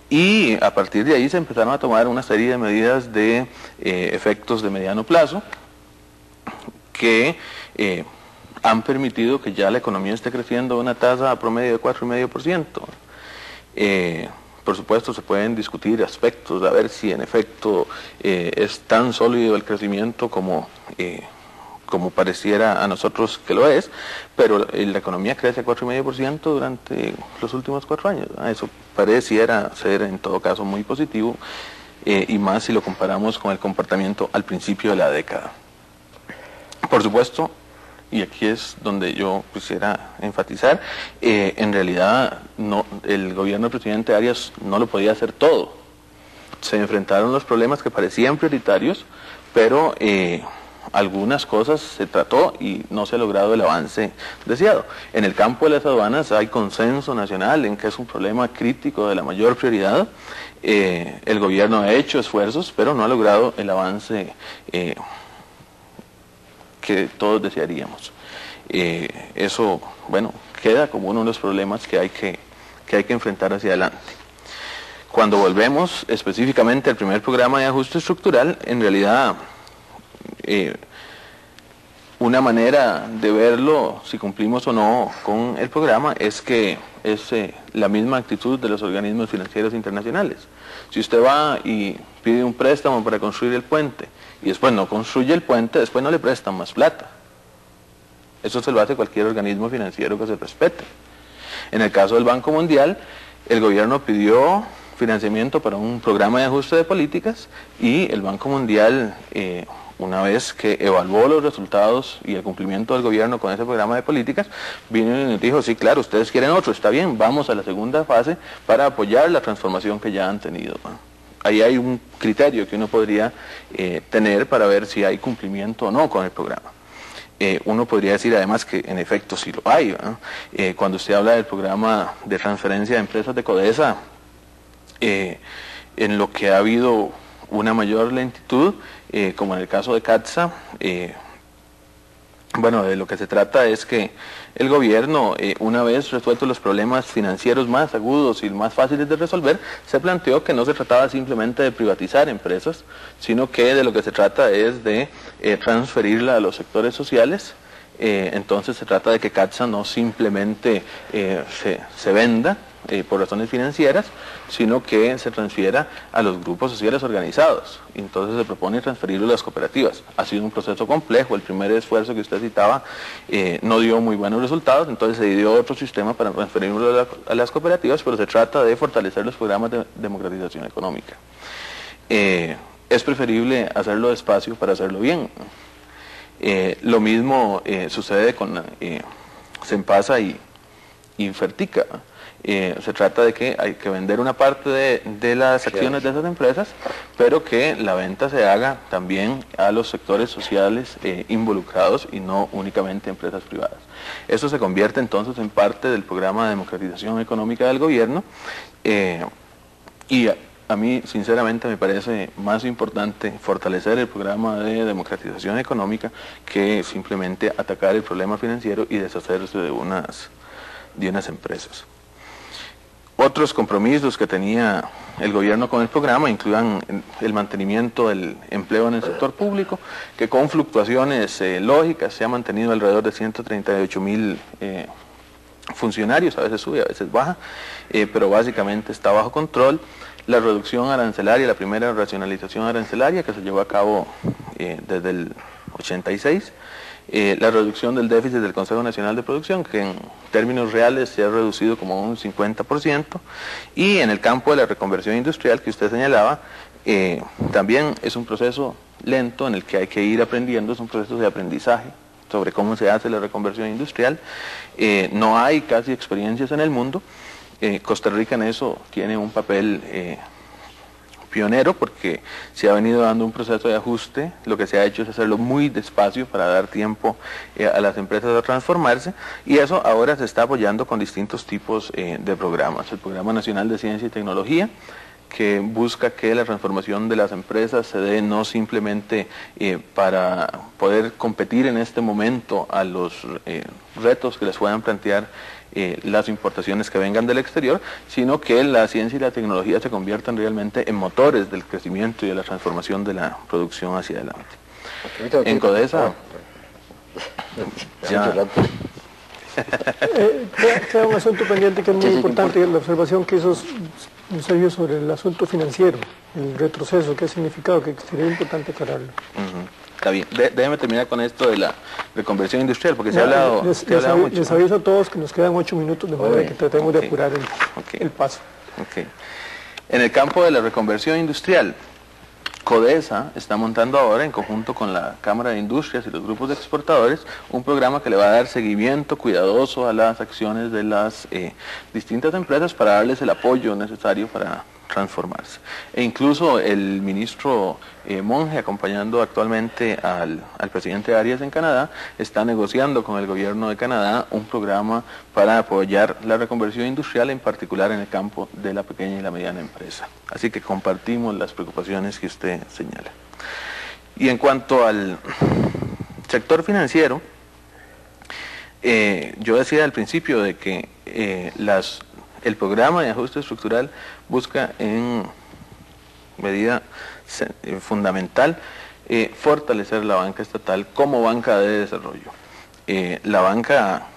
Y a partir de ahí se empezaron a tomar una serie de medidas de efectos de mediano plazo que han permitido que ya la economía esté creciendo a una tasa promedio de 4,5%. Por supuesto se pueden discutir aspectos, a ver si en efecto es tan sólido el crecimiento como pareciera a nosotros que lo es, pero la economía crece a 4,5% durante los últimos 4 años. Eso pareciera ser en todo caso muy positivo, y más si lo comparamos con el comportamiento al principio de la década. Por supuesto, y aquí es donde yo quisiera enfatizar, en realidad el gobierno del presidente Arias no lo podía hacer todo. Se enfrentaron los problemas que parecían prioritarios, pero algunas cosas se trató y no se ha logrado el avance deseado. En el campo de las aduanas hay consenso nacional en que es un problema crítico de la mayor prioridad. El gobierno ha hecho esfuerzos, pero no ha logrado el avance que todos desearíamos. Eso, bueno, queda como uno de los problemas que hay que enfrentar hacia adelante. Cuando volvemos específicamente al primer programa de ajuste estructural, en realidad una manera de verlo, si cumplimos o no con el programa, es que es la misma actitud de los organismos financieros internacionales. Si usted va y pide un préstamo para construir el puente y después no construye el puente, después no le prestan más plata. Eso se lo hace cualquier organismo financiero que se respete. En el caso del Banco Mundial, el gobierno pidió financiamiento para un programa de ajuste de políticas y el Banco Mundial, una vez que evaluó los resultados y el cumplimiento del gobierno con ese programa de políticas, vino y nos dijo, sí, claro, ustedes quieren otro, está bien, vamos a la segunda fase para apoyar la transformación que ya han tenido. Ahí hay un criterio que uno podría tener para ver si hay cumplimiento o no con el programa. Uno podría decir además que en efecto sí lo hay, ¿no? Cuando usted habla del programa de transferencia de empresas de CODESA, En lo que ha habido una mayor lentitud, como en el caso de CATSA, bueno, de lo que se trata es que el gobierno, una vez resueltos los problemas financieros más agudos y más fáciles de resolver, se planteó que no se trataba simplemente de privatizar empresas, sino que de lo que se trata es de transferirla a los sectores sociales. Entonces se trata de que CATSA no simplemente se venda por razones financieras, sino que se transfiera a los grupos sociales organizados. Entonces se propone transferirlo a las cooperativas. Ha sido un proceso complejo, el primer esfuerzo que usted citaba no dio muy buenos resultados, entonces se dio otro sistema para transferirlo a las cooperativas, pero se trata de fortalecer los programas de democratización económica. Es preferible hacerlo despacio para hacerlo bien. Lo mismo sucede con Sempasa y Fertica. Se trata de que hay que vender una parte de las acciones de esas empresas, pero que la venta se haga también a los sectores sociales involucrados y no únicamente a empresas privadas. Eso se convierte entonces en parte del programa de democratización económica del gobierno y a mí sinceramente me parece más importante fortalecer el programa de democratización económica que simplemente atacar el problema financiero y deshacerse de unas empresas. Otros compromisos que tenía el gobierno con el programa incluían el mantenimiento del empleo en el sector público, que con fluctuaciones lógicas se ha mantenido alrededor de 138.000 funcionarios, a veces sube, a veces baja, pero básicamente está bajo control. La reducción arancelaria, la primera racionalización arancelaria que se llevó a cabo desde el 86, la reducción del déficit del Consejo Nacional de Producción, que en términos reales se ha reducido como un 50%, y en el campo de la reconversión industrial que usted señalaba, también es un proceso lento en el que hay que ir aprendiendo, es un proceso de aprendizaje sobre cómo se hace la reconversión industrial. No hay casi experiencias en el mundo. Costa Rica en eso tiene un papel pionero porque se ha venido dando un proceso de ajuste. Lo que se ha hecho es hacerlo muy despacio para dar tiempo a las empresas a transformarse, y eso ahora se está apoyando con distintos tipos de programas. El Programa Nacional de Ciencia y Tecnología, que busca que la transformación de las empresas se dé no simplemente para poder competir en este momento a los retos que les puedan plantear las importaciones que vengan del exterior, sino que la ciencia y la tecnología se conviertan realmente en motores del crecimiento y de la transformación de la producción hacia adelante. En CODESA ya... Queda un asunto pendiente que es muy importante, la observación que hizo Sergio sobre el asunto financiero, el retroceso, qué ha significado, que sería importante aclararlo. Está bien, déjeme terminar con esto de la reconversión industrial, porque se ha hablado mucho. Les aviso a todos que nos quedan 8 minutos, de manera que tratemos de apurar el paso. En el campo de la reconversión industrial, CODESA está montando ahora, en conjunto con la Cámara de Industrias y los grupos de exportadores, un programa que le va a dar seguimiento cuidadoso a las acciones de las distintas empresas para darles el apoyo necesario para transformarse. E incluso el ministro Monge, acompañando actualmente al presidente Arias en Canadá, está negociando con el gobierno de Canadá un programa para apoyar la reconversión industrial, en particular en el campo de la pequeña y la mediana empresa. Así que compartimos las preocupaciones que usted señala. Y en cuanto al sector financiero, yo decía al principio de que el programa de ajuste estructural busca en medida fundamental fortalecer la banca estatal como banca de desarrollo. La banca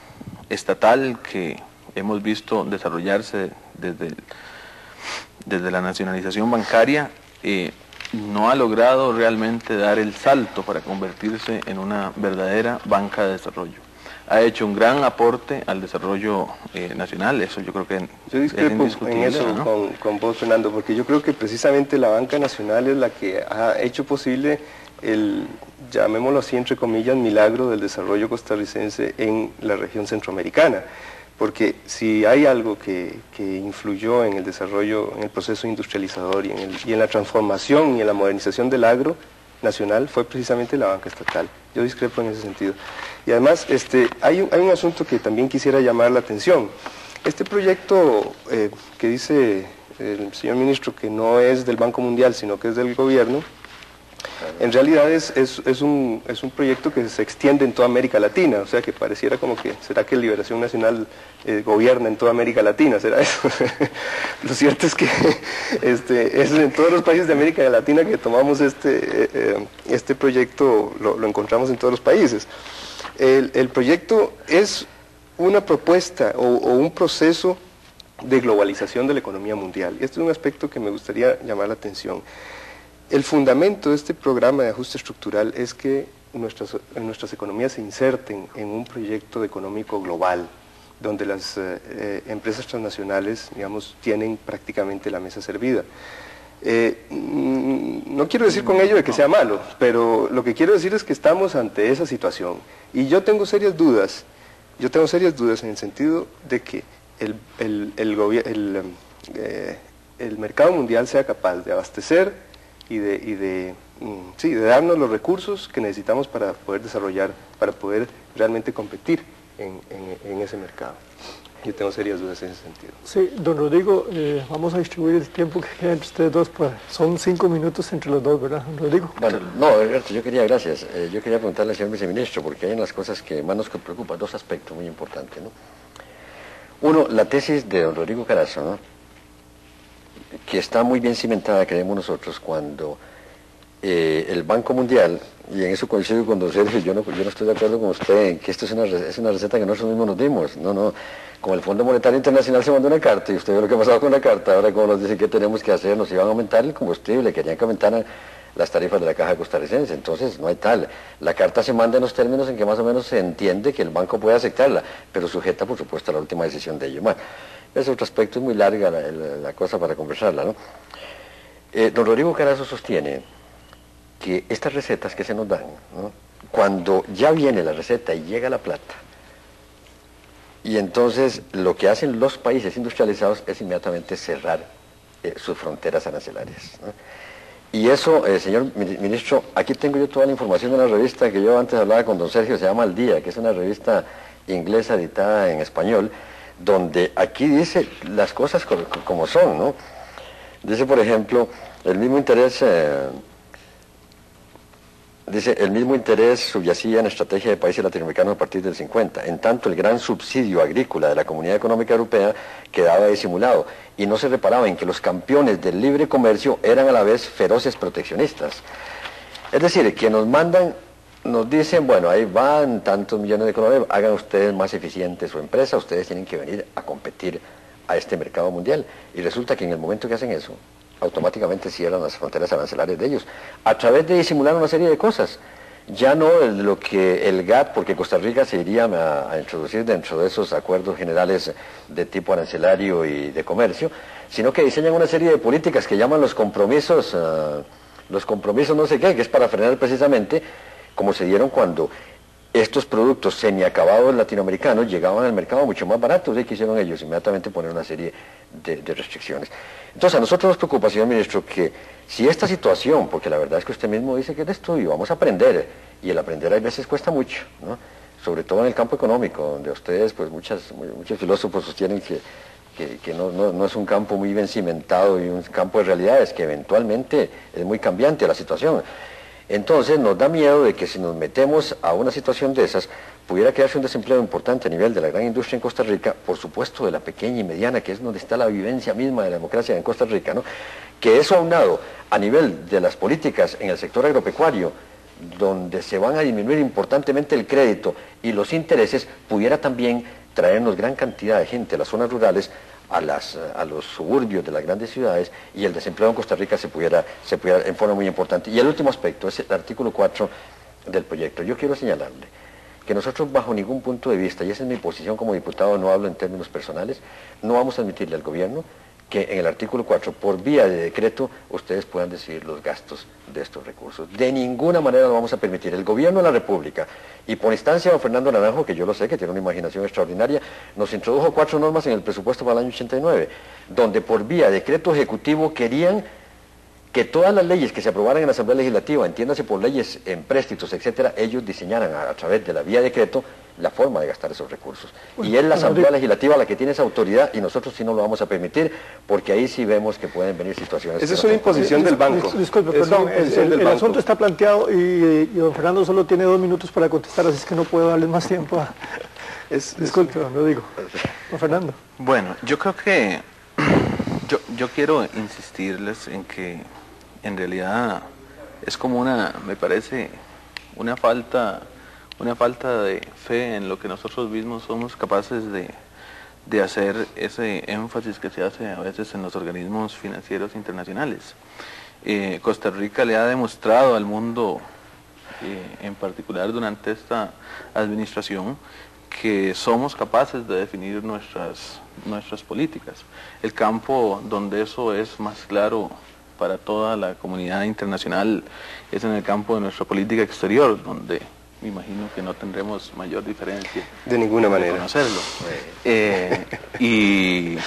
estatal que hemos visto desarrollarse desde la nacionalización bancaria no ha logrado realmente dar el salto para convertirse en una verdadera banca de desarrollo. Ha hecho un gran aporte al desarrollo nacional, eso yo creo que yo discrepo en eso, ¿no? con vos, Fernando, porque yo creo que precisamente la banca nacional es la que ha hecho posible el, llamémoslo así entre comillas, milagro del desarrollo costarricense en la región centroamericana, porque si hay algo que influyó en el desarrollo, en el proceso industrializador y en la transformación y en la modernización del agro nacional, fue precisamente la banca estatal. Yo discrepo en ese sentido. Y además hay un asunto que también quisiera llamar la atención. Este proyecto que dice el señor ministro, que no es del Banco Mundial, sino que es del gobierno, en realidad es un proyecto que se extiende en toda América Latina, o sea que pareciera como que, ¿será que Liberación Nacional gobierna en toda América Latina? ¿Será eso? Lo cierto es que es en todos los países de América Latina que tomamos este proyecto, lo encontramos en todos los países. El proyecto es una propuesta o un proceso de globalización de la economía mundial, y este es un aspecto que me gustaría llamar la atención. El fundamento de este programa de ajuste estructural es que nuestras economías se inserten en un proyecto económico global, donde las empresas transnacionales, digamos, tienen prácticamente la mesa servida. No quiero decir con ello de que sea malo, pero lo que quiero decir es que estamos ante esa situación. Y yo tengo serias dudas en el sentido de que el mercado mundial sea capaz de abastecer y de darnos los recursos que necesitamos para poder desarrollar, para poder realmente competir en ese mercado. Yo tengo serias dudas en ese sentido. Sí, don Rodrigo, vamos a distribuir el tiempo que queda entre ustedes dos, pues son 5 minutos entre los dos, ¿verdad, don Rodrigo? Bueno, no, Alberto, yo quería preguntarle al señor viceministro, porque hay unas cosas que más nos preocupan, dos aspectos muy importantes, ¿no? Uno, la tesis de don Rodrigo Carazo, ¿no?, que está muy bien cimentada, creemos nosotros, cuando el Banco Mundial, y en eso coincido con don Sergio, yo no estoy de acuerdo con usted en que esto es una receta que nosotros mismos nos dimos, no, como el Fondo Monetario Internacional se mandó una carta, y usted ve lo que ha pasado con la carta, ahora como nos dicen que tenemos que hacer, nos iban a aumentar el combustible, querían que aumentaran las tarifas de la caja costarricense, entonces no hay tal. La carta se manda en los términos en que más o menos se entiende que el banco puede aceptarla, pero sujeta por supuesto a la última decisión de ellos. Bueno, ese otro aspecto, es muy larga la cosa para conversarla, ¿no? Don Rodrigo Carazo sostiene que estas recetas que se nos dan, ¿no?, cuando ya viene la receta y llega la plata, y entonces lo que hacen los países industrializados es inmediatamente cerrar sus fronteras arancelarias, ¿no? Y eso, señor ministro, aquí tengo yo toda la información de una revista que yo antes hablaba con don Sergio, se llama Al Día, que es una revista inglesa editada en español, donde aquí dice las cosas como son, ¿no? Dice, por ejemplo, el mismo interés subyacía en la estrategia de países latinoamericanos a partir del 50, en tanto el gran subsidio agrícola de la Comunidad Económica Europea quedaba disimulado y no se reparaba en que los campeones del libre comercio eran a la vez feroces proteccionistas. Es decir, que nos mandan, nos dicen, bueno, ahí van tantos millones de colones, hagan ustedes más eficiente su empresa, ustedes tienen que venir a competir a este mercado mundial. Y resulta que en el momento que hacen eso, automáticamente cierran las fronteras arancelarias de ellos, a través de disimular una serie de cosas. Ya no lo que el GATT, porque Costa Rica se iría a introducir dentro de esos acuerdos generales de tipo arancelario y de comercio, sino que diseñan una serie de políticas que llaman los compromisos no sé qué, que es para frenar precisamente, como se dieron cuando estos productos semiacabados latinoamericanos llegaban al mercado mucho más baratos, y que hicieron ellos inmediatamente poner una serie de restricciones. Entonces a nosotros nos preocupa, señor ministro, que si esta situación, porque la verdad es que usted mismo dice que es de estudio, vamos a aprender, y el aprender a veces cuesta mucho, ¿no?, sobre todo en el campo económico, donde ustedes, pues muchos filósofos sostienen que no es un campo muy bien cimentado y un campo de realidades, que eventualmente es muy cambiante la situación. Entonces nos da miedo de que si nos metemos a una situación de esas, pudiera quedarse un desempleo importante a nivel de la gran industria en Costa Rica, por supuesto de la pequeña y mediana, que es donde está la vivencia misma de la democracia en Costa Rica, ¿no?, que eso aunado a nivel de las políticas en el sector agropecuario, donde se van a disminuir importantemente el crédito y los intereses, pudiera también traernos gran cantidad de gente a las zonas rurales, a los suburbios de las grandes ciudades, y el desempleo en Costa Rica se pudiera en forma muy importante. Y el último aspecto es el artículo 4 del proyecto. Yo quiero señalarle que nosotros bajo ningún punto de vista, y esa es mi posición como diputado, no hablo en términos personales, no vamos a admitirle al gobierno que en el artículo 4, por vía de decreto, ustedes puedan decidir los gastos de estos recursos. De ninguna manera lo vamos a permitir. El gobierno de la República, y por instancia de don Fernando Naranjo, que yo lo sé, que tiene una imaginación extraordinaria, nos introdujo 4 normas en el presupuesto para el año 89, donde por vía de decreto ejecutivo querían que todas las leyes que se aprobaran en la Asamblea Legislativa, entiéndase por leyes, empréstitos, etcétera, ellos diseñaran a través de la vía de decreto la forma de gastar esos recursos. Y es la Asamblea Legislativa la que tiene esa autoridad y nosotros sí no lo vamos a permitir porque ahí sí vemos que pueden venir situaciones. Esa es una imposición del banco. Disculpe, perdón, el asunto está planteado y don Fernando solo tiene 2 minutos para contestar, así es que no puedo darle más tiempo a... Disculpe, lo digo. Don Fernando. Bueno, yo creo que yo quiero insistirles en que en realidad es como me parece una falta de fe en lo que nosotros mismos somos capaces de hacer ese énfasis que se hace a veces en los organismos financieros internacionales. Costa Rica le ha demostrado al mundo, en particular durante esta administración, que somos capaces de definir nuestras políticas. El campo donde eso es más claro para toda la comunidad internacional es en el campo de nuestra política exterior, donde me imagino que no tendremos mayor diferencia. De ninguna manera. Conocerlo. Y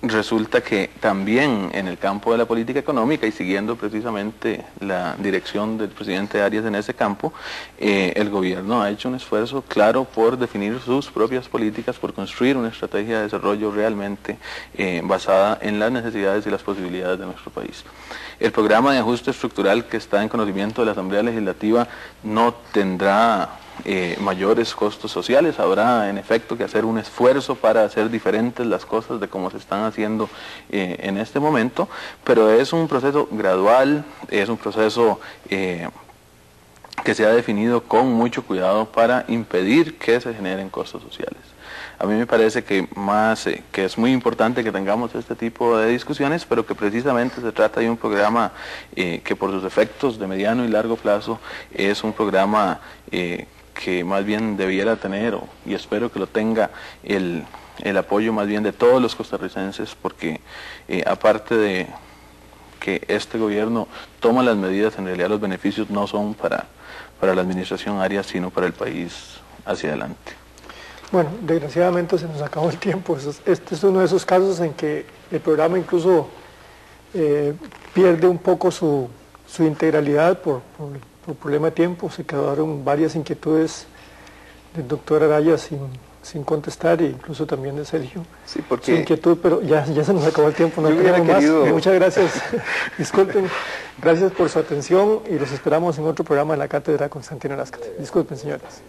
resulta que también en el campo de la política económica y siguiendo precisamente la dirección del presidente Arias en ese campo, el gobierno ha hecho un esfuerzo claro por definir sus propias políticas, por construir una estrategia de desarrollo realmente basada en las necesidades y las posibilidades de nuestro país. El programa de ajuste estructural que está en conocimiento de la Asamblea Legislativa no tendrá mayores costos sociales. Habrá en efecto que hacer un esfuerzo para hacer diferentes las cosas de cómo se están haciendo en este momento, pero es un proceso gradual, es un proceso que se ha definido con mucho cuidado para impedir que se generen costos sociales. A mí me parece que que es muy importante que tengamos este tipo de discusiones, pero que precisamente se trata de un programa que por sus efectos de mediano y largo plazo es un programa que más bien debiera tener, y espero que lo tenga, el apoyo más bien de todos los costarricenses, porque aparte de que este gobierno toma las medidas, en realidad los beneficios no son para la administración Arias, sino para el país hacia adelante. Bueno, desgraciadamente se nos acabó el tiempo. Este es uno de esos casos en que el programa incluso pierde un poco su integralidad por problema de tiempo. Se quedaron varias inquietudes del doctor Araya sin contestar, e incluso también de Sergio. Sí, porque... Su inquietud, pero ya se nos acabó el tiempo, no tenemos más. Muchas gracias. Disculpen, gracias por su atención y los esperamos en otro programa de la Cátedra Constantino Láscaris. Disculpen, señores.